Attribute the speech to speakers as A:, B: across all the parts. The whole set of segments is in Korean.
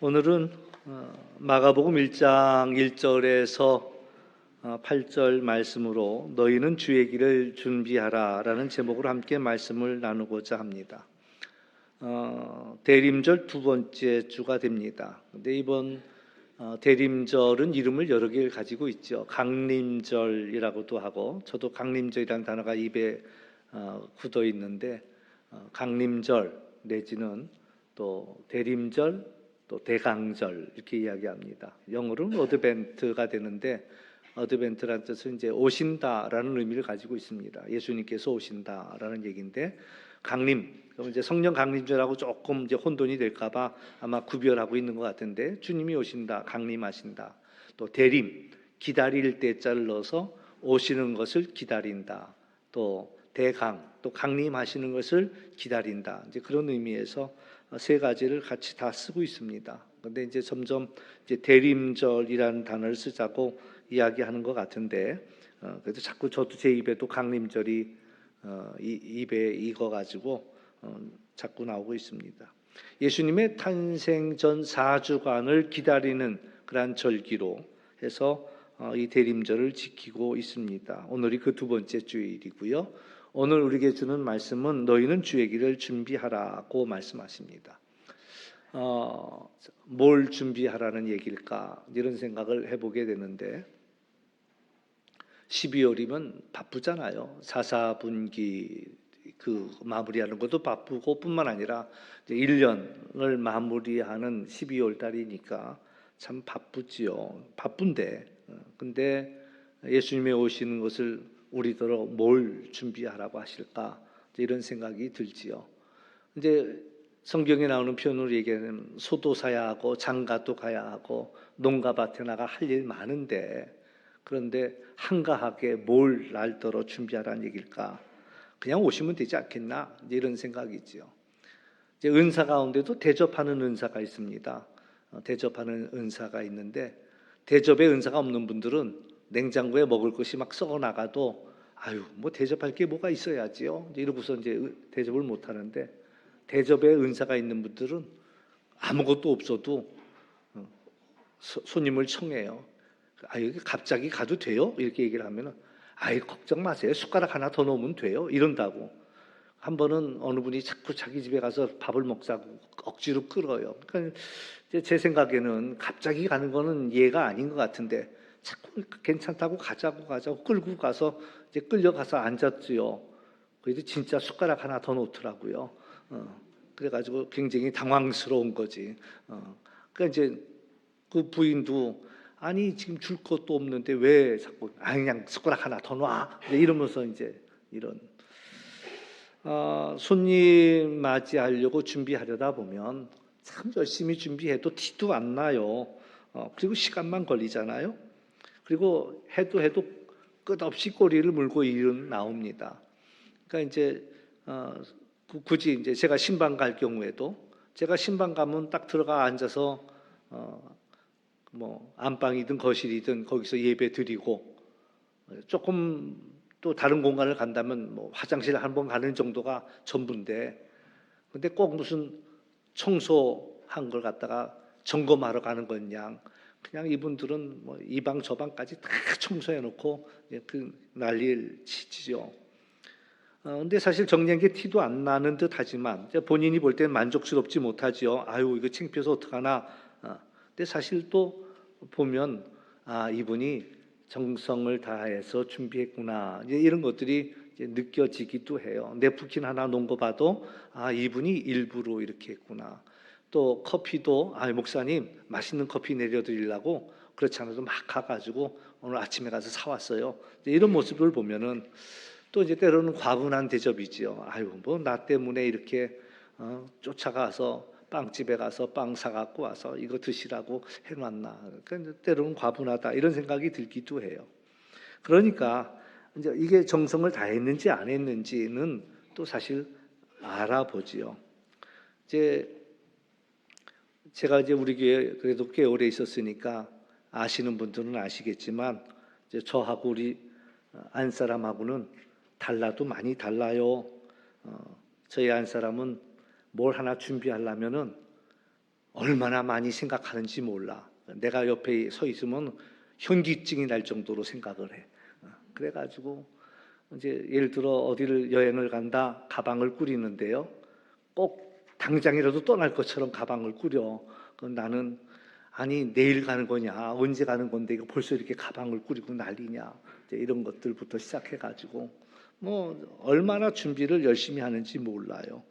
A: 오늘은 마가복음 1장 1절에서 8절 말씀으로 너희는 주의 길을 준비하라라는 제목으로 함께 말씀을 나누고자 합니다. 대림절 두 번째 주가 됩니다. 근데 이번 대림절은 이름을 여러 개를 가지고 있죠. 강림절이라고도 하고, 저도 강림절이라는 단어가 입에 굳어 있는데, 강림절 내지는 또 대림절, 또 대강절 이렇게 이야기합니다. 영어로는 어드벤트가 되는데, 어드벤트라는 뜻은 이제 오신다라는 의미를 가지고 있습니다. 예수님께서 오신다라는 얘기인데, 강림, 그럼 이제 성령 강림절하고 조금 이제 혼돈이 될까봐 아마 구별하고 있는 것 같은데, 주님이 오신다, 강림하신다. 또 대림, 기다릴 때자를 넣어서 오시는 것을 기다린다. 또 대강, 또 강림하시는 것을 기다린다. 이제 그런 의미에서 세 가지를 같이 다 쓰고 있습니다. 그런데 이제 점점 이제 대림절이라는 단어를 쓰자고 이야기하는 것 같은데, 그래도 자꾸 저도 제 입에도 강림절이 입에 익어가지고 자꾸 나오고 있습니다. 예수님의 탄생 전 4주간을 기다리는 그러한 절기로 해서 이 대림절을 지키고 있습니다. 오늘이 그 두 번째 주일이고요. 오늘 우리에게 주는 말씀은 너희는 주의 길을 준비하라고 말씀하십니다. 뭘 준비하라는 얘기일까 이런 생각을 해보게 되는데, 12월이면 바쁘잖아요. 사사분기 그 마무리하는 것도 바쁘고 뿐만 아니라 이제 1년을 마무리하는 12월 달이니까 참 바쁘지요. 바쁜데 근데 예수님이 오시는 것을 우리더러 뭘 준비하라고 하실까 이런 생각이 들지요. 이제 성경에 나오는 표현으로 얘기하면 소도 사야 하고 장가도 가야 하고 농가밭에 나가 할 일 많은데, 그런데 한가하게 뭘 날더러 준비하라는 얘기일까? 그냥 오시면 되지 않겠나? 이런 생각이지요. 이제 은사 가운데도 대접하는 은사가 있습니다. 대접하는 은사가 있는데, 대접의 은사가 없는 분들은 냉장고에 먹을 것이 막 썩어 나가도 아유 뭐 대접할 게 뭐가 있어야지요. 이러고서 이제 대접을 못 하는데, 대접의 은사가 있는 분들은 아무것도 없어도 손님을 청해요. 여기 갑자기 가도 돼요? 이렇게 얘기를 하면은 걱정 마세요. 숟가락 하나 더 넣으면 돼요. 이런다고. 한 번은 어느 분이 자꾸 자기 집에 가서 밥을 먹자고 억지로 끌어요. 그러니까 제 생각에는 갑자기 가는 거는 예가 아닌 것 같은데, 자꾸 괜찮다고 가자고 끌고 가서 이제 끌려가서 앉았지요. 그래도 진짜 숟가락 하나 더 놓더라고요. 그래가지고 굉장히 당황스러운 거지. 그러니까 이제 그 부인도 아니 지금 줄 것도 없는데 왜 자꾸 그냥 숟가락 하나 더 놔 이러면서 이제 이런 손님 맞이하려고 준비하려다 보면 참 열심히 준비해도 티도 안 나요. 그리고 시간만 걸리잖아요. 그리고 해도 끝없이 꼬리를 물고 일은 나옵니다. 그러니까 이제 굳이 이제 제가 신방 갈 경우에도, 제가 신방 가면 딱 들어가 앉아서 뭐 안방이든 거실이든 거기서 예배 드리고, 조금 또 다른 공간을 간다면 뭐 화장실 한 번 가는 정도가 전부인데, 근데 꼭 무슨 청소한 걸 갖다가 점검하러 가는 거냐, 그냥 이분들은 뭐 이 방 저 방까지 다 청소해 놓고 그 난리를 치죠. 근데 사실 정리한 게 티도 안 나는 듯 하지만 본인이 볼 때는 만족스럽지 못하지요. 아유 이거 창피해서 어떡하나. 근데 사실 또 보면 이분이 정성을 다해서 준비했구나, 이제 이런 것들이 이제 느껴지기도 해요. 냅킨 하나 놓은 거 봐도 이분이 일부러 이렇게 했구나. 또 커피도 목사님 맛있는 커피 내려드리려고 그렇지 않아도 막 가가지고 오늘 아침에 가서 사왔어요. 이런 모습을 보면은 또 이제 때로는 과분한 대접이지요. 뭐 나 때문에 이렇게 쫓아가서 빵집에 가서 빵 사갖고 와서 이거 드시라고 해놨나. 그러니까 때로는 과분하다 이런 생각이 들기도 해요. 그러니까 이제 이게 정성을 다했는지 안 했는지는 또 사실 알아보지요. 이제 제가 이제 우리 교회 그래도 꽤 오래 있었으니까 아시는 분들은 아시겠지만, 이제 저하고 우리 안사람하고는 달라도 많이 달라요. 저희 안사람은 뭘 하나 준비하려면은 얼마나 많이 생각하는지 몰라. 내가 옆에 서 있으면 현기증이 날 정도로 생각을 해. 그래가지고 이제 예를 들어 어디를 여행을 간다, 가방을 꾸리는데요. 꼭 당장이라도 떠날 것처럼 가방을 꾸려. 그럼 나는 아니 내일 가는 거냐, 언제 가는 건데 이거 벌써 이렇게 가방을 꾸리고 난리냐, 이제 이런 것들부터 시작해가지고 뭐 얼마나 준비를 열심히 하는지 몰라요.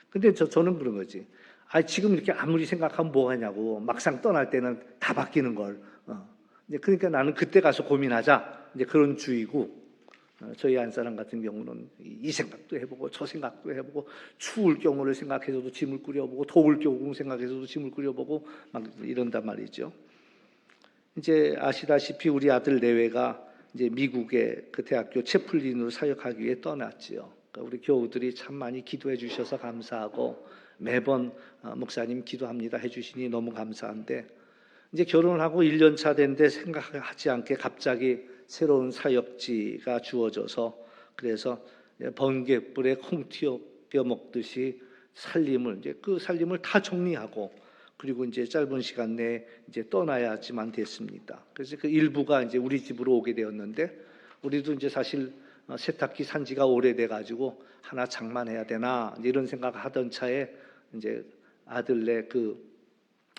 A: 근데 저는 그런 거지. 아 지금 이렇게 아무리 생각하면 뭐 하냐고. 막상 떠날 때는 다 바뀌는 걸. 이제 그러니까 나는 그때 가서 고민하자. 이제 그런 주의고. 저희 안사람 같은 경우는 이 생각도 해보고 저 생각도 해보고 추울 경우를 생각해서도 짐을 꾸려보고 더울 경우 생각해서도 짐을 꾸려보고 막 이런단 말이죠. 이제 아시다시피 우리 아들 내외가 이제 미국의 그 대학교 채플린으로 사역하기 위해 떠났지요. 그러니까 우리 교우들이 참 많이 기도해 주셔서 감사하고 매번 목사님 기도합니다 해주시니 너무 감사한데 이제 결혼을 하고 1년 차 됐는데 생각하지 않게 갑자기 새로운 사역지가 주어져서 그래서 번갯불에 콩 튀어 먹듯이 살림을 이제 그 살림을 다 정리하고 그리고 이제 짧은 시간 내에 이제 떠나야지만 됐습니다. 그래서 그 일부가 이제 우리 집으로 오게 되었는데 우리도 이제 사실 세탁기 산 지가 오래돼 가지고 하나 장만해야 되나 이런 생각을 하던 차에 이제 아들네 그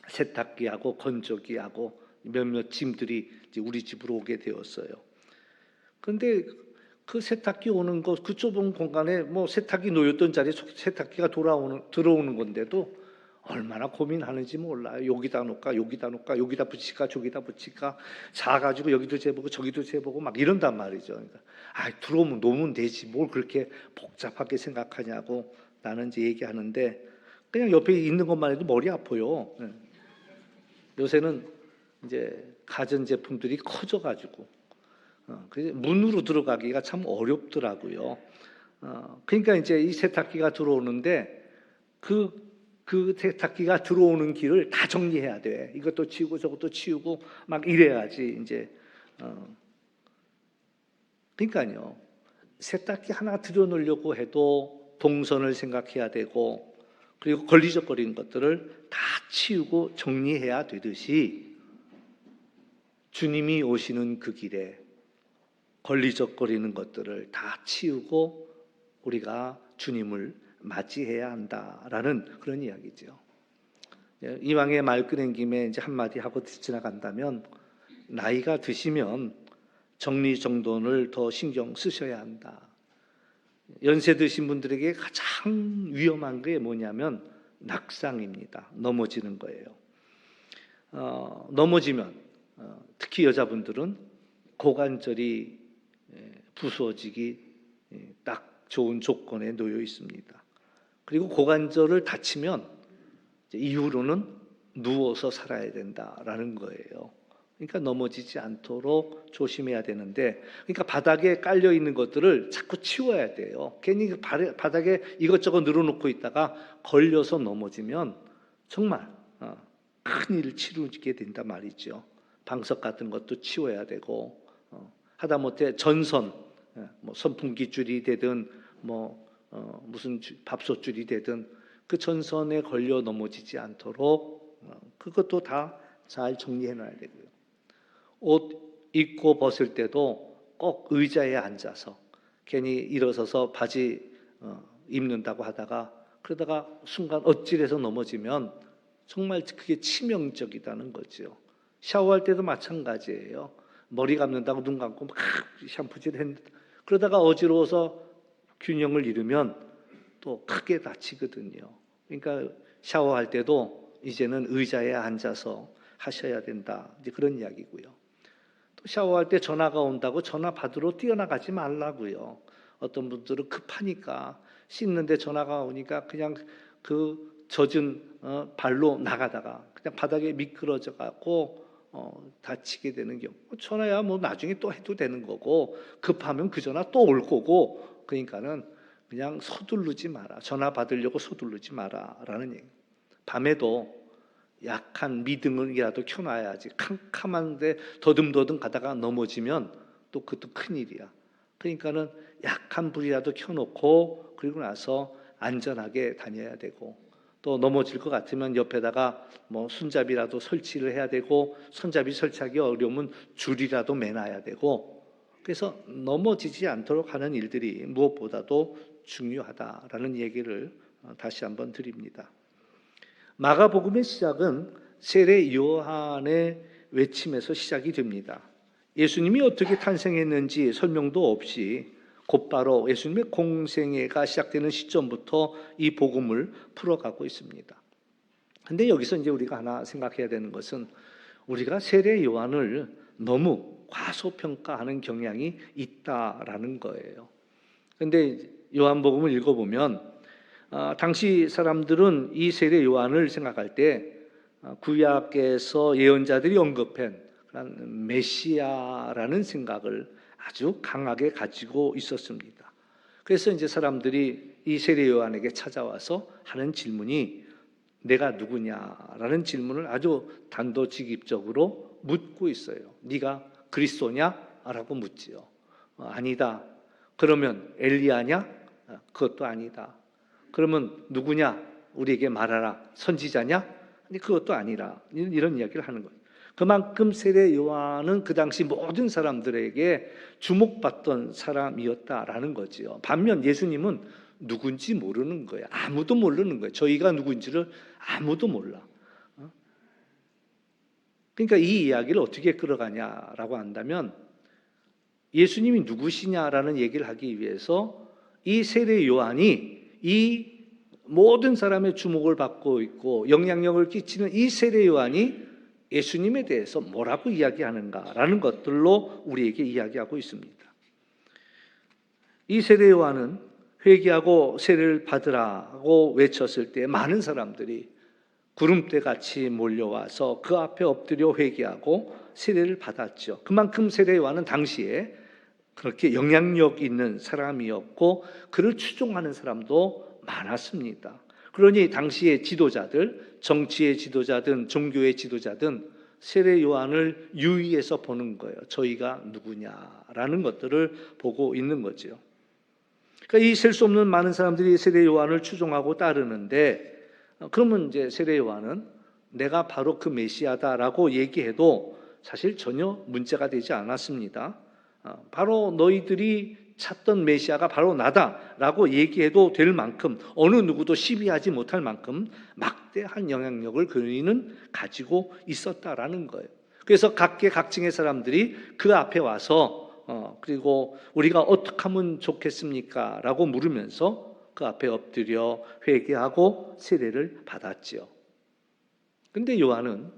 A: 세탁기하고 건조기하고 몇몇 짐들이 이제 우리 집으로 오게 되었어요. 그런데 그 세탁기 오는 거, 그 좁은 공간에 뭐 세탁기 놓였던 자리에 세탁기가 들어오는 건데도 얼마나 고민하는지 몰라요. 여기다 놓을까, 여기다 놓을까, 여기다 붙일까, 저기다 붙일까, 사가지고 여기도 재보고 저기도 재보고 막 이런단 말이죠. 그러니까 들어오면 놓으면 되지 뭘 그렇게 복잡하게 생각하냐고 나는 이제 얘기하는데 그냥 옆에 있는 것만 해도 머리 아파요. 요새는 이제 가전제품들이 커져가지고 문으로 들어가기가 참 어렵더라고요. 그러니까 이제 이 세탁기가 들어오는데 그 세탁기가 들어오는 길을 다 정리해야 돼. 이것도 치우고 저것도 치우고 막 이래야지 이제 그러니까요. 세탁기 하나 들여놓으려고 해도 동선을 생각해야 되고 그리고 걸리적거리는 것들을 다 치우고 정리해야 되듯이 주님이 오시는 그 길에 걸리적거리는 것들을 다 치우고 우리가 주님을 맞이해야 한다라는 그런 이야기죠. 이왕에 말 꺼낸 김에 이제 한마디 하고 지나간다면 나이가 드시면 정리정돈을 더 신경 쓰셔야 한다. 연세 드신 분들에게 가장 위험한 게 뭐냐면 낙상입니다. 넘어지는 거예요. 넘어지면 특히 여자분들은 고관절이 부서지기 딱 좋은 조건에 놓여 있습니다. 그리고 고관절을 다치면 이후로는 누워서 살아야 된다라는 거예요. 그러니까 넘어지지 않도록 조심해야 되는데, 그러니까 바닥에 깔려 있는 것들을 자꾸 치워야 돼요. 괜히 바닥에 이것저것 늘어놓고 있다가 걸려서 넘어지면 정말 큰 일을 치르게 된단 말이죠. 방석 같은 것도 치워야 되고, 하다못해 전선, 뭐 선풍기 줄이 되든 무슨 밥솥줄이 되든 그 전선에 걸려 넘어지지 않도록 그것도 다 잘 정리해 놔야 되고요. 옷 입고 벗을 때도 꼭 의자에 앉아서 괜히 일어서서 바지 입는다고 하다가 그러다가 순간 엇질해서 넘어지면 정말 그게 치명적이라는 거죠. 샤워할 때도 마찬가지예요. 머리 감는다고 눈 감고 막 샴푸질 했는데 그러다가 어지러워서 균형을 잃으면 또 크게 다치거든요. 그러니까 샤워할 때도 이제는 의자에 앉아서 하셔야 된다. 이제 그런 이야기고요. 또 샤워할 때 전화가 온다고 전화 받으러 뛰어나가지 말라고요. 어떤 분들은 급하니까 씻는데 전화가 오니까 그냥 그 젖은 발로 나가다가 그냥 바닥에 미끄러져 갖고 다치게 되는 경우. 전화야 뭐 나중에 또 해도 되는 거고 급하면 그 전화 또 올 거고 그러니까는 그냥 서두르지 마라. 전화 받으려고 서두르지 마라라는 얘기. 밤에도 약한 미등이라도 켜놔야지. 캄캄한데 더듬더듬 가다가 넘어지면 또 그것도 큰일이야. 그러니까는 약한 불이라도 켜놓고 그리고 나서 안전하게 다녀야 되고 또 넘어질 것 같으면 옆에다가 뭐 손잡이라도 설치를 해야 되고, 손잡이 설치하기 어려우면 줄이라도 매놔야 되고, 그래서 넘어지지 않도록 하는 일들이 무엇보다도 중요하다라는 얘기를 다시 한번 드립니다. 마가복음의 시작은 세례 요한의 외침에서 시작이 됩니다. 예수님이 어떻게 탄생했는지 설명도 없이 곧바로 예수님의 공생애가 시작되는 시점부터 이 복음을 풀어가고 있습니다. 근데 여기서 이제 우리가 하나 생각해야 되는 것은, 우리가 세례 요한을 너무 과소평가하는 경향이 있다라는 거예요. 근데 요한복음을 읽어보면 당시 사람들은 이 세례 요한을 생각할 때 구약에서 예언자들이 언급한 메시아라는 생각을 아주 강하게 가지고 있었습니다. 그래서 이제 사람들이 이 세례 요한에게 찾아와서 하는 질문이 내가 누구냐라는 질문을 아주 단도직입적으로 묻고 있어요. 네가 그리스도냐? 라고 묻지요. 아니다. 그러면 엘리야냐? 그것도 아니다. 그러면 누구냐? 우리에게 말하라. 선지자냐? 아니, 그것도 아니라. 이런 이야기를 하는 거예요. 그만큼 세례 요한은 그 당시 모든 사람들에게 주목받던 사람이었다라는 거지요. 반면 예수님은 누군지 모르는 거예요. 아무도 모르는 거예요. 저희가 누군지를 아무도 몰라. 그러니까 이 이야기를 어떻게 끌어가냐라고 한다면, 예수님이 누구시냐라는 얘기를 하기 위해서 이 세례 요한이 이 모든 사람의 주목을 받고 있고 영향력을 끼치는 이 세례 요한이 예수님에 대해서 뭐라고 이야기하는가라는 것들로 우리에게 이야기하고 있습니다. 이 세례 요한은 회개하고 세례를 받으라고 외쳤을 때 많은 사람들이 구름대같이 몰려와서 그 앞에 엎드려 회개하고 세례를 받았죠. 그만큼 세례 요한은 당시에 그렇게 영향력 있는 사람이었고 그를 추종하는 사람도 많았습니다. 그러니 당시의 지도자들, 정치의 지도자든 종교의 지도자든 세례 요한을 유의해서 보는 거예요. 저희가 누구냐라는 것들을 보고 있는 거죠. 그러니까 이 셀 수 없는 많은 사람들이 세례 요한을 추종하고 따르는데, 그러면 이제 세례 요한은 내가 바로 그 메시아다라고 얘기해도 사실 전혀 문제가 되지 않았습니다. 바로 너희들이 찾던 메시아가 바로 나다라고 얘기해도 될 만큼, 어느 누구도 시비하지 못할 만큼 막대한 영향력을 그는 가지고 있었다라는 거예요. 그래서 각계각층의 사람들이 그 앞에 와서 그리고 우리가 어떻게 하면 좋겠습니까? 라고 물으면서 그 앞에 엎드려 회개하고 세례를 받았지요. 근데 요한은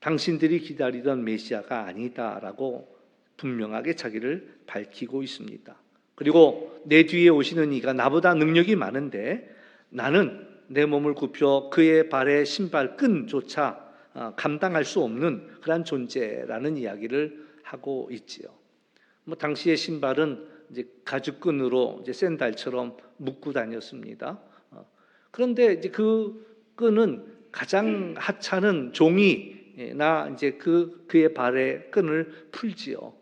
A: 당신들이 기다리던 메시아가 아니다라고 분명하게 자기를 밝히고 있습니다. 그리고 내 뒤에 오시는 이가 나보다 능력이 많은데 나는 내 몸을 굽혀 그의 발의 신발끈조차 감당할 수 없는 그런 존재라는 이야기를 하고 있지요. 당시의 신발은 이제 가죽끈으로 이제 샌달처럼 묶고 다녔습니다. 그런데 이제 그 끈은 가장 하찮은 종이나 이제 그의 발의 끈을 풀지요.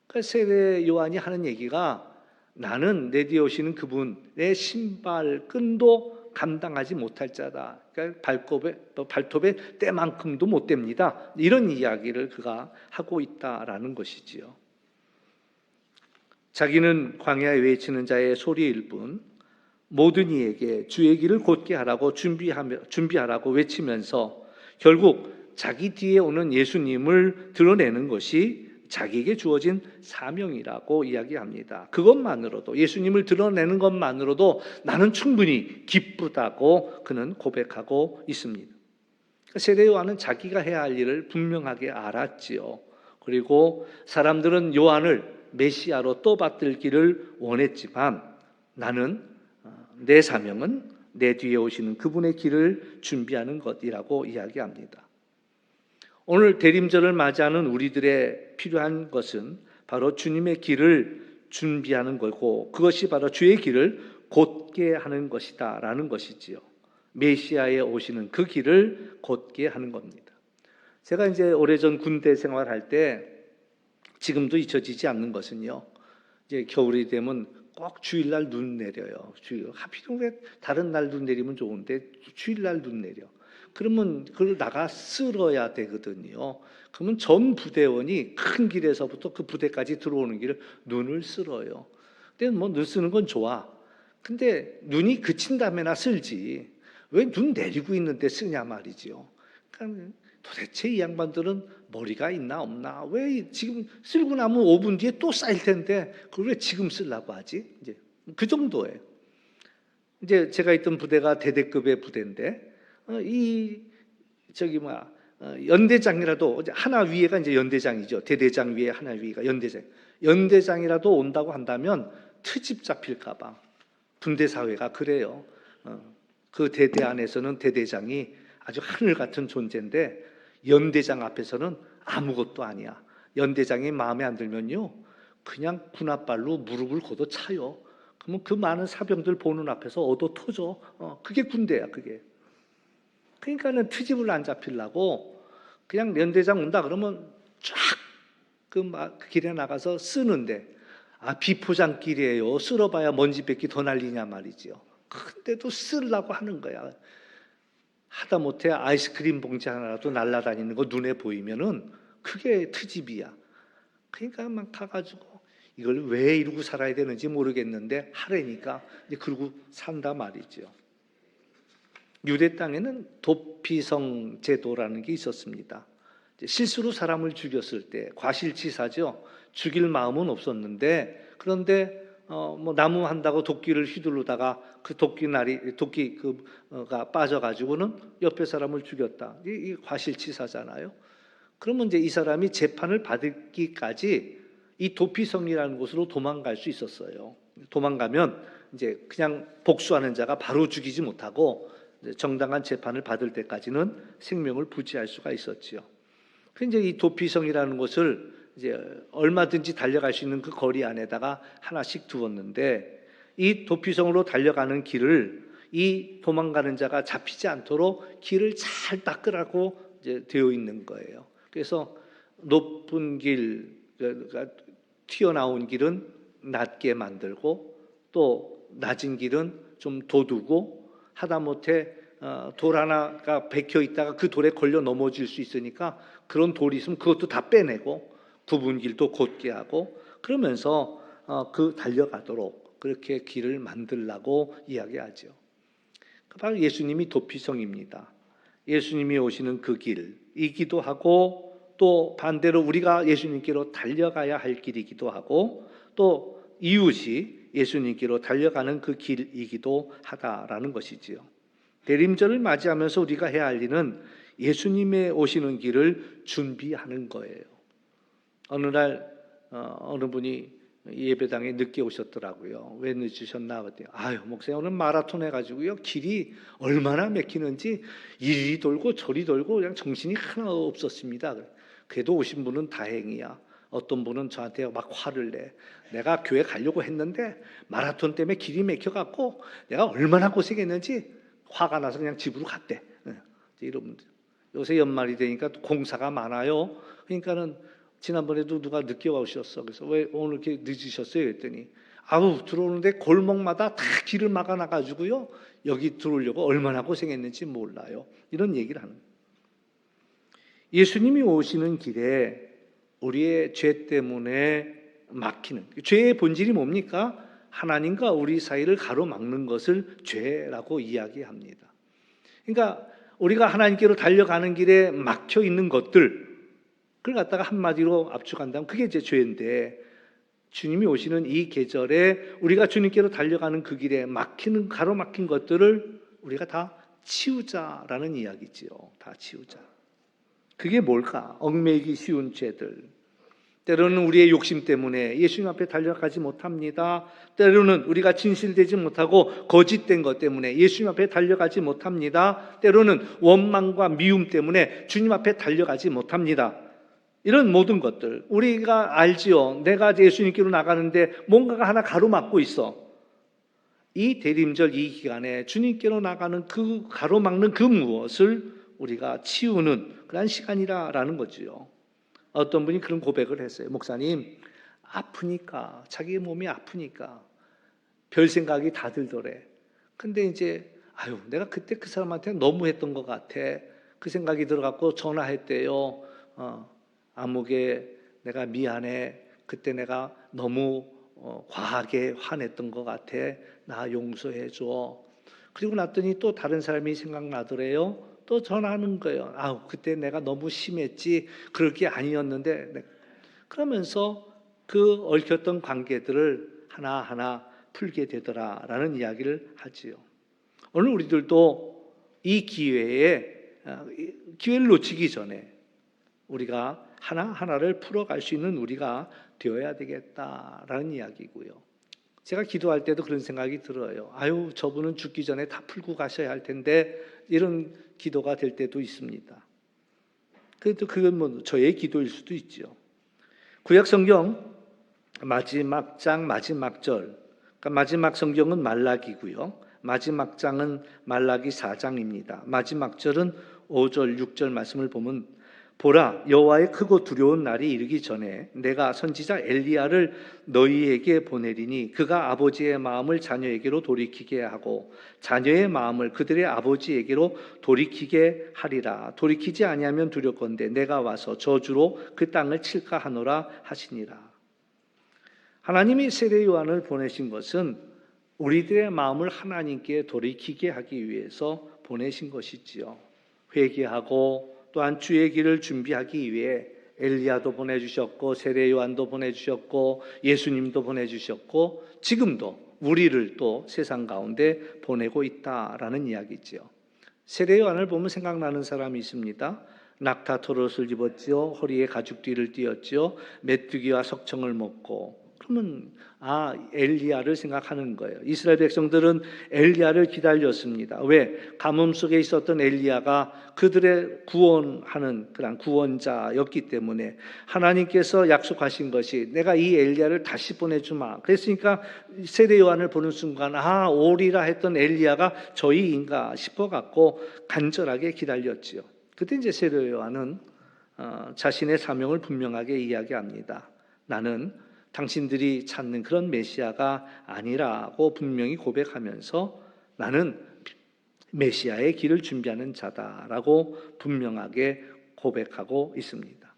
A: 그래서 세례 요한이 하는 얘기가, 나는 내 뒤에 오시는 그분의 신발 끈도 감당하지 못할 자다. 그러니까 발톱의 때만큼도 못 됩니다. 이런 이야기를 그가 하고 있다라는 것이지요. 자기는 광야에 외치는 자의 소리일 뿐 모든 이에게 주의 길을 곧게 하라고 준비하라고 외치면서 결국 자기 뒤에 오는 예수님을 드러내는 것이 자기에게 주어진 사명이라고 이야기합니다. 그것만으로도, 예수님을 드러내는 것만으로도 나는 충분히 기쁘다고 그는 고백하고 있습니다. 세례 요한은 자기가 해야 할 일을 분명하게 알았지요. 그리고 사람들은 요한을 메시아로 떠받들기를 원했지만 나는 내 사명은 내 뒤에 오시는 그분의 길을 준비하는 것이라고 이야기합니다. 오늘 대림절을 맞이하는 우리들의 필요한 것은 바로 주님의 길을 준비하는 거고, 그것이 바로 주의 길을 곧게 하는 것이다 라는 것이지요. 메시아에 오시는 그 길을 곧게 하는 겁니다. 제가 이제 오래전 군대 생활할 때 지금도 잊혀지지 않는 것은요, 이제 겨울이 되면 꼭 주일날 눈 내려요. 하필이면 왜 다른 날 눈 내리면 좋은데 주일날 눈 내려. 그러면 그걸 나가 쓸어야 되거든요. 그러면 전 부대원이 큰 길에서부터 그 부대까지 들어오는 길을 눈을 쓸어요. 근데 뭐 눈 쓰는 건 좋아. 근데 눈이 그친 다음에나 쓸지 왜 눈 내리고 있는데 쓰냐 말이죠. 그러니까 도대체 이 양반들은 머리가 있나 없나? 왜 지금 쓸고 나면 5분 뒤에 또 쌓일 텐데 그걸 왜 지금 쓰려고 하지? 이제 그 정도예요. 이제 제가 있던 부대가 대대급의 부대인데 이 저기 뭐야 연대장이라도 하나 위에가 이제 연대장이죠. 대대장 위에 하나 위가 연대장. 연대장이라도 온다고 한다면 트집 잡힐까봐 군대 사회가 그래요. 그 대대 안에서는 대대장이 아주 하늘 같은 존재인데 연대장 앞에서는 아무것도 아니야. 연대장이 마음에 안 들면요, 그냥 군홧발로 무릎을 걷어 차요. 그러면 그 많은 사병들 보는 앞에서 얻어 터져. 그게 군대야, 그게. 그러니까는 트집을 안 잡히려고 그냥 연대장 온다 그러면 쫙 그 길에 나가서 쓰는데 비포장길이에요. 쓸어봐야 먼지 뱉기 더 날리냐 말이죠. 근데도 쓰려고 하는 거야. 하다못해 아이스크림 봉지 하나라도 날아다니는 거 눈에 보이면은 그게 트집이야. 그러니까 막 가가지고 이걸 왜 이러고 살아야 되는지 모르겠는데 하래니까 이제 그러고 산다 말이죠. 유대 땅에는 도피성 제도라는 게 있었습니다. 실수로 사람을 죽였을 때 과실치사죠. 죽일 마음은 없었는데 그런데 뭐 나무 한다고 도끼를 휘두르다가 그 도끼가 빠져가지고는 옆에 사람을 죽였다. 이 과실치사잖아요. 그러면 이제 이 사람이 재판을 받기까지 이 도피성이라는 곳으로 도망갈 수 있었어요. 도망가면 이제 그냥 복수하는 자가 바로 죽이지 못하고 정당한 재판을 받을 때까지는 생명을 부지할 수가 있었지요. 그런데 이 도피성이라는 곳을 이제 얼마든지 달려갈 수 있는 그 거리 안에다가 하나씩 두었는데 이 도피성으로 달려가는 길을 이 도망가는 자가 잡히지 않도록 길을 잘 닦으라고 이제 되어 있는 거예요. 그래서 높은 길, 그러니까 튀어나온 길은 낮게 만들고 또 낮은 길은 좀 돋우고 하다못해 돌 하나가 박혀 있다가 그 돌에 걸려 넘어질 수 있으니까 그런 돌이 있으면 그것도 다 빼내고 굽은 길도 곧게 하고 그러면서 그 달려가도록 그렇게 길을 만들라고 이야기하죠. 바로 예수님이 도피성입니다. 예수님이 오시는 그 길이기도 하고 또 반대로 우리가 예수님께로 달려가야 할 길이기도 하고 또 이웃이 예수님께로 달려가는 그 길이기도 하다라는 것이지요. 대림절을 맞이하면서 우리가 해야 할 일은 예수님의 오시는 길을 준비하는 거예요. 어느 날 어느 분이 예배당에 늦게 오셨더라고요. 왜 늦으셨나 그랬더니 아유 목사님 오늘 마라톤 해가지고요 길이 얼마나 막히는지 이리 돌고 저리 돌고 그냥 정신이 하나 없었습니다. 그래도 오신 분은 다행이야. 어떤 분은 저한테 막 화를 내. 내가 교회 가려고 했는데 마라톤 때문에 길이 막혀갖고 내가 얼마나 고생했는지 화가 나서 그냥 집으로 갔대. 이런 요새 연말이 되니까 공사가 많아요. 그러니까는 지난번에도 누가 늦게 오셨어. 그래서 왜 오늘 이렇게 늦으셨어요? 했더니 아우 들어오는데 골목마다 다 길을 막아놔가지고요 여기 들어오려고 얼마나 고생했는지 몰라요. 이런 얘기를 하는 거예요. 예수님이 오시는 길에 우리의 죄 때문에 막히는 죄의 본질이 뭡니까? 하나님과 우리 사이를 가로막는 것을 죄라고 이야기합니다. 그러니까 우리가 하나님께로 달려가는 길에 막혀 있는 것들 그걸 갖다가 한마디로 압축한다면 그게 이제 죄인데 주님이 오시는 이 계절에 우리가 주님께로 달려가는 그 길에 막히는 가로막힌 것들을 우리가 다 치우자라는 이야기지요. 다 치우자. 그게 뭘까? 얽매이기 쉬운 죄들. 때로는 우리의 욕심 때문에 예수님 앞에 달려가지 못합니다. 때로는 우리가 진실되지 못하고 거짓된 것 때문에 예수님 앞에 달려가지 못합니다. 때로는 원망과 미움 때문에 주님 앞에 달려가지 못합니다. 이런 모든 것들 우리가 알지요. 내가 예수님께로 나가는데 뭔가가 하나 가로막고 있어. 이 대림절 이 기간에 주님께로 나가는 그 가로막는 그 무엇을 우리가 치우는 그런 시간이라는 거지요. 어떤 분이 그런 고백을 했어요. 목사님, 아프니까 자기 몸이 아프니까 별 생각이 다 들더래. 근데 이제 아유, 내가 그때 그 사람한테 너무 했던 것 같아. 그 생각이 들어갖고 전화했대요. 아무개 내가 미안해. 그때 내가 너무 과하게 화냈던 것 같아. 나 용서해 줘. 그리고 났더니 또 다른 사람이 생각나더래요. 또 전화하는 거예요. 아우, 그때 내가 너무 심했지. 그럴 게 아니었는데. 그러면서 그 얽혔던 관계들을 하나하나 풀게 되더라라는 이야기를 하지요. 오늘 우리들도 이 기회를 놓치기 전에 우리가 하나하나를 풀어갈 수 있는 우리가 되어야 되겠다라는 이야기고요. 제가 기도할 때도 그런 생각이 들어요. 아유, 저분은 죽기 전에 다 풀고 가셔야 할 텐데, 이런 기도가 될 때도 있습니다. 그래도 그건 뭐 저의 기도일 수도 있죠. 구약 성경 마지막 장 마지막 절, 그러니까 마지막 성경은 말라기고요. 마지막 장은 말라기 4장입니다. 마지막 절은 5절, 6절 말씀을 보면 보라, 여호와의 크고 두려운 날이 이르기 전에 내가 선지자 엘리야를 너희에게 보내리니 그가 아버지의 마음을 자녀에게로 돌이키게 하고 자녀의 마음을 그들의 아버지에게로 돌이키게 하리라. 돌이키지 아니하면 두렵건대 내가 와서 저주로 그 땅을 칠까 하노라 하시니라. 하나님이 세례 요한을 보내신 것은 우리들의 마음을 하나님께 돌이키게 하기 위해서 보내신 것이지요. 회개하고 또한 주의 길을 준비하기 위해 엘리야도 보내주셨고 세례 요한도 보내주셨고 예수님도 보내주셨고 지금도 우리를 또 세상 가운데 보내고 있다라는 이야기지요. 세례 요한을 보면 생각나는 사람이 있습니다. 낙타 털옷을 입었지요. 허리에 가죽띠를 띠었지요. 메뚜기와 석청을 먹고. 그러면 엘리야를 생각하는 거예요. 이스라엘 백성들은 엘리야를 기다렸습니다. 왜? 가뭄 속에 있었던 엘리야가 그들의 구원하는 그런 구원자였기 때문에 하나님께서 약속하신 것이 내가 이 엘리야를 다시 보내주마. 그랬으니까 세례 요한을 보는 순간 오리라 했던 엘리야가 저희인가 싶어갖고 간절하게 기다렸지요. 그때 이제 세례 요한은 자신의 사명을 분명하게 이야기합니다. 나는 당신들이 찾는 그런 메시아가 아니라고 분명히 고백하면서 나는 메시아의 길을 준비하는 자다라고 분명하게 고백하고 있습니다.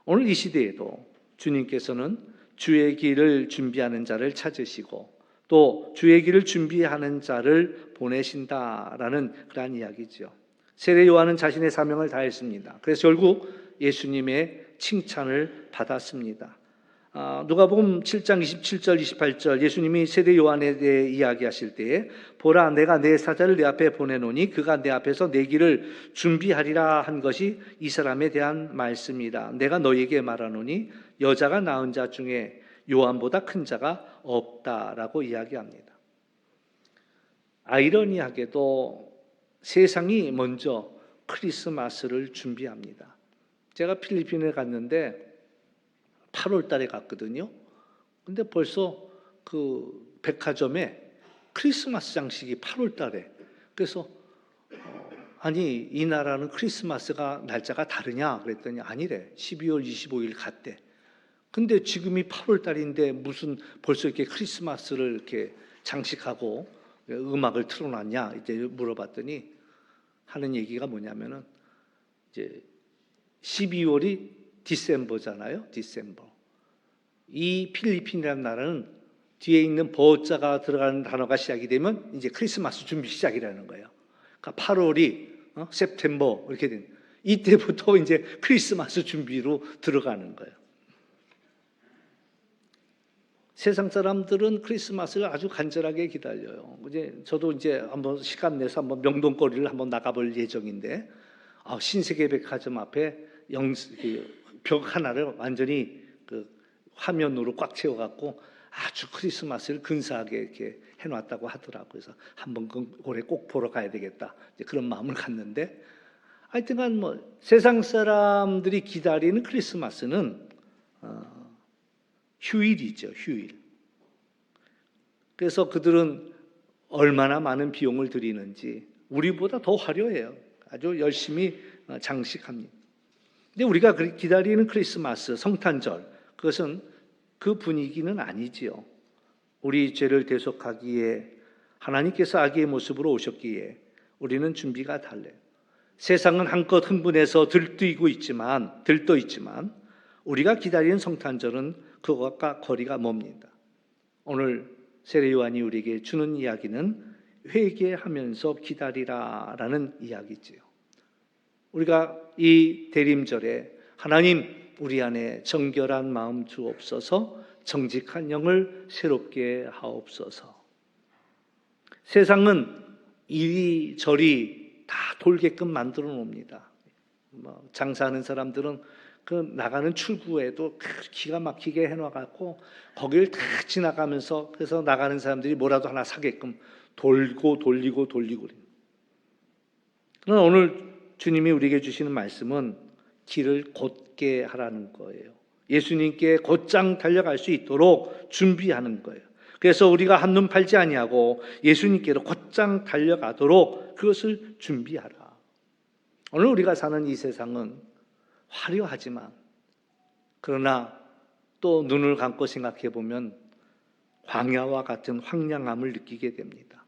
A: 오늘 이 시대에도 주님께서는 주의 길을 준비하는 자를 찾으시고 또 주의 길을 준비하는 자를 보내신다라는 그러한 이야기죠. 세례 요한은 자신의 사명을 다했습니다. 그래서 결국 예수님의 칭찬을 받았습니다. 누가복음 7장 27절 28절 예수님이 세례 요한에 대해 이야기하실 때에 보라 내가 내 사자를 내 앞에 보내노니 그가 내 앞에서 내 길을 준비하리라 한 것이 이 사람에 대한 말씀이다. 내가 너희에게 말하노니 여자가 낳은 자 중에 요한보다 큰 자가 없다라고 이야기합니다. 아이러니하게도 세상이 먼저 크리스마스를 준비합니다. 제가 필리핀에 갔는데 8월 달에 갔거든요. 근데 벌써 그 백화점에 크리스마스 장식이 8월 달에. 그래서 아니 이 나라는 크리스마스가 날짜가 다르냐 그랬더니 아니래. 12월 25일 갔대. 근데 지금이 8월 달인데 무슨 벌써 이렇게 크리스마스를 이렇게 장식하고 음악을 틀어놨냐 이제 물어봤더니 하는 얘기가 뭐냐면은 이제 12월이 디셈버잖아요. 디셈버. 이 필리핀이라는 나라는 뒤에 있는 버자가 들어가는 단어가 시작이 되면 이제 크리스마스 준비 시작이라는 거예요. 그러니까 8월이 세프템버 이렇게 된 이때부터 이제 크리스마스 준비로 들어가는 거예요. 세상 사람들은 크리스마스를 아주 간절하게 기다려요. 이제 저도 이제 한번 시간 내서 한번 명동거리를 한번 나가볼 예정인데 신세계백화점 앞에 벽 하나를 완전히 그 화면으로 꽉 채워갖고 아주 크리스마스를 근사하게 이렇게 해놨다고 하더라고요. 그래서 한번 올해 꼭 보러 가야 되겠다. 이제 그런 마음을 갖는데 하여튼간 뭐 세상 사람들이 기다리는 크리스마스는 휴일이죠, 휴일. 그래서 그들은 얼마나 많은 비용을 들이는지 우리보다 더 화려해요. 아주 열심히 장식합니다. 근데 우리가 기다리는 크리스마스, 성탄절, 그것은 그 분위기는 아니지요. 우리 죄를 대속하기에 하나님께서 아기의 모습으로 오셨기에 우리는 준비가 달라요. 세상은 한껏 흥분해서 들떠 있지만 우리가 기다리는 성탄절은 그것과 거리가 멉니다. 오늘 세례 요한이 우리에게 주는 이야기는 회개하면서 기다리라라는 이야기지요. 우리가 이 대림절에 하나님 우리 안에 정결한 마음 주옵소서, 정직한 영을 새롭게 하옵소서. 세상은 이리저리 다 돌게끔 만들어 놉니다. 장사하는 사람들은 그 나가는 출구에도 기가 막히게 해놔갖고 거기를 다 지나가면서 그래서 나가는 사람들이 뭐라도 하나 사게끔 돌리고. 그러나 오늘 주님이 우리에게 주시는 말씀은 길을 곧게 하라는 거예요. 예수님께 곧장 달려갈 수 있도록 준비하는 거예요. 그래서 우리가 한눈 팔지 아니하고 예수님께로 곧장 달려가도록 그것을 준비하라. 오늘 우리가 사는 이 세상은 화려하지만 그러나 또 눈을 감고 생각해 보면 광야와 같은 황량함을 느끼게 됩니다.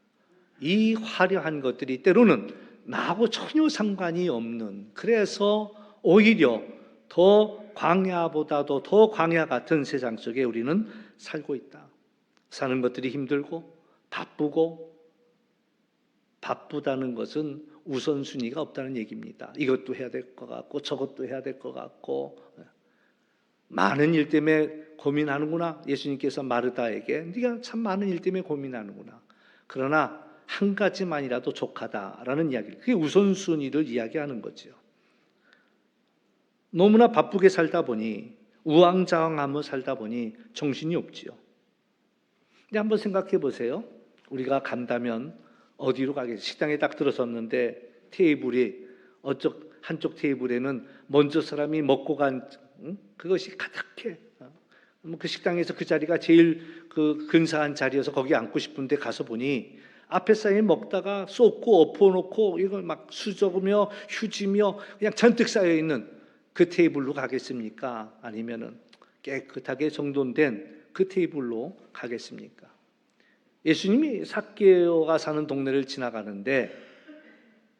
A: 이 화려한 것들이 때로는 나하고 전혀 상관이 없는, 그래서 오히려 더 광야보다도 더 광야 같은 세상 속에 우리는 살고 있다. 사는 것들이 힘들고 바쁘다는 것은 우선순위가 없다는 얘기입니다. 이것도 해야 될 것 같고 저것도 해야 될 것 같고 많은 일 때문에 고민하는구나. 예수님께서 마르다에게 네가 참 많은 일 때문에 고민하는구나. 그러나 한 가지만이라도 족하다라는 이야기를, 그게 우선순위를 이야기하는 거죠. 너무나 바쁘게 살다 보니 우왕좌왕하며 살다 보니 정신이 없지요. 근데 한번 생각해 보세요. 우리가 간다면 어디로 가겠어요? 식당에 딱 들어섰는데 테이블이 한쪽 테이블에는 먼저 사람이 먹고 간 그것이 가득해. 그 식당에서 그 자리가 제일 그 근사한 자리여서 거기 앉고 싶은데 가서 보니 앞에 사람이 먹다가 쏟고 엎어놓고 이걸 막 수저으며 휴지며 그냥 잔뜩 쌓여 있는 그 테이블로 가겠습니까? 아니면은 깨끗하게 정돈된 그 테이블로 가겠습니까? 예수님이 삭개오가 사는 동네를 지나가는데,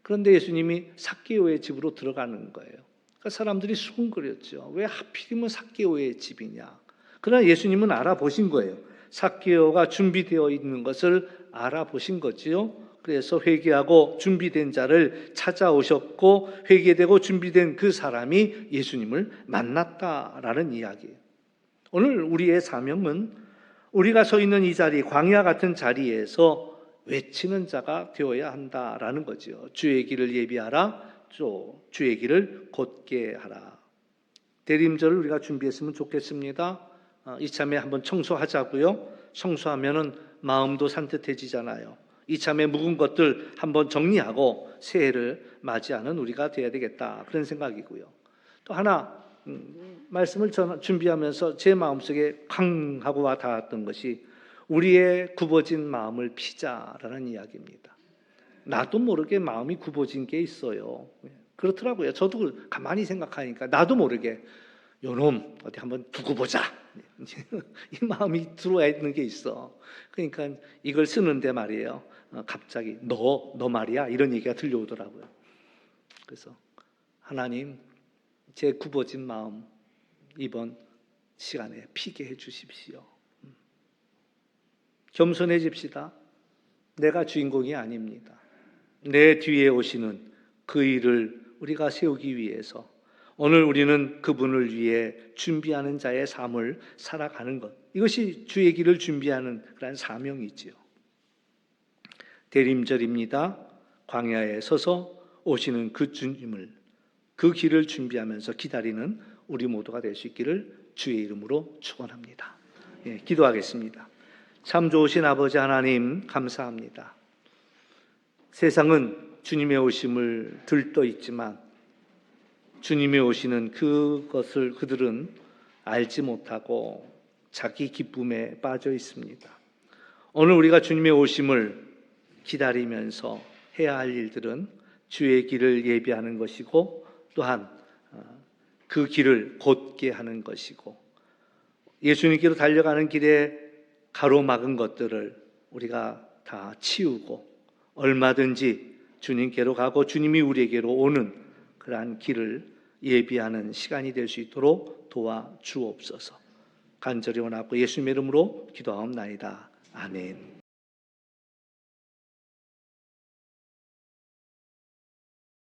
A: 그런데 예수님이 삭개오의 집으로 들어가는 거예요. 그러니까 사람들이 수군거렸죠. 왜 하필이면 삭개오의 집이냐? 그러나 예수님은 알아보신 거예요. 삭개오가 준비되어 있는 것을 알아보신 거지요. 그래서 회개하고 준비된 자를 찾아오셨고 회개되고 준비된 그 사람이 예수님을 만났다라는 이야기예요. 오늘 우리의 사명은 우리가 서 있는 이 자리, 광야 같은 자리에서 외치는 자가 되어야 한다라는 거죠. 주의 길을 예비하라, 주의 길을 곧게 하라. 대림절을 우리가 준비했으면 좋겠습니다. 이참에 한번 청소하자고요. 청소하면은 마음도 산뜻해지잖아요. 이참에 묵은 것들 한번 정리하고 새해를 맞이하는 우리가 되어야 되겠다, 그런 생각이고요. 또 하나 말씀을 준비하면서 제 마음속에 강하고 와 닿았던 것이 우리의 굽어진 마음을 피자라는 이야기입니다. 나도 모르게 마음이 굽어진 게 있어요. 그렇더라고요. 저도 가만히 생각하니까 나도 모르게 요놈 어디 한번 두고 보자, 이 마음이 들어와 있는 게 있어. 그러니까 이걸 쓰는데 말이에요, 갑자기 너 말이야 이런 얘기가 들려오더라고요. 그래서 하나님, 제 굽어진 마음 이번 시간에 피게 해 주십시오. 겸손해집시다. 내가 주인공이 아닙니다. 내 뒤에 오시는 그 일을 우리가 세우기 위해서 오늘 우리는 그분을 위해 준비하는 자의 삶을 살아가는 것, 이것이 주의 길을 준비하는 그런 사명이지요. 대림절입니다. 광야에 서서 오시는 그 주님을, 그 길을 준비하면서 기다리는 우리 모두가 될 수 있기를 주의 이름으로 축원합니다. 기도하겠습니다. 참 좋으신 아버지 하나님, 감사합니다. 세상은 주님의 오심을 들떠 있지만 주님의 오시는 그것을 그들은 알지 못하고 자기 기쁨에 빠져 있습니다. 오늘 우리가 주님의 오심을 기다리면서 해야 할 일들은 주의 길을 예비하는 것이고 또한 그 길을 곧게 하는 것이고 예수님께로 달려가는 길에 가로막은 것들을 우리가 다 치우고 얼마든지 주님께로 가고 주님이 우리에게로 오는 그러한 길을 예비하는 시간이 될 수 있도록 도와주옵소서. 간절히 원하고 예수님의 이름으로 기도하옵나이다. 아멘.